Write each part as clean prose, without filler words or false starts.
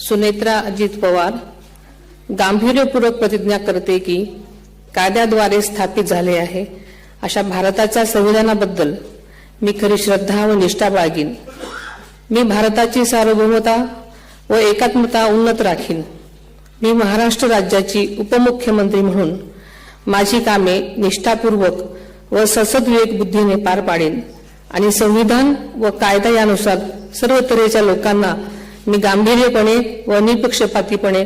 सुनेत्रा अजित पवार गांभीर्यपूर्वक प्रतिज्ञा करते की कायद्याद्वारे स्थापित झाले आहे अशा भारताच्या संविधानाबद्दल मी खरी श्रद्धा व निष्ठा बाळगीन। मी भारताची सार्वभौमता व एकात्मता उन्नत राखीन। मी महाराष्ट्र राज्याची उपमुख्यमंत्री म्हणून माझी कामे निष्ठापूर्वक व ससद्विवेक बुद्धीने पार पाडेन आणि संविधान व कायदा यानुसार सर्व तऱ्हेच्या लोकांना मी गांभीर्यपणे व निपक्षपातीपणे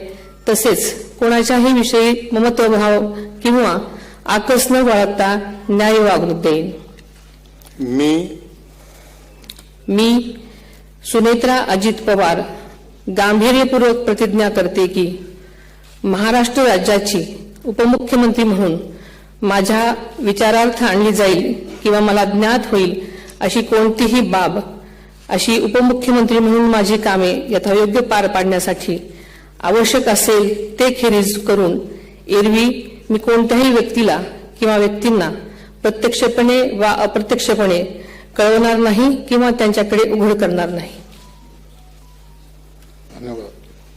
तसेच कोणाच्याही विषयी ममत्वभाव किंवा आकस न बाळगता न्याय वागणूक देईन। मी सुनेत्रा अजित पवार गांभीर्यपूर्वक प्रतिज्ञा करते की महाराष्ट्र राज्याची उपमुख्यमंत्री म्हणून माझ्या विचारार्थ आणली जाईल किंवा मला ज्ञात होईल अशी कोणतीही बाब अशी उपमुख्यमंत्री म्हणून माझी कामे यथायोग्य पार पाडण्यासाठी आवश्यक असेल ते खेरीज करून एरवी मी कोणत्याही व्यक्तीला किंवा व्यक्तींना प्रत्यक्षपणे वा अप्रत्यक्षपणे कळवणार नाही किंवा त्यांच्याकडे उघड करणार नाही।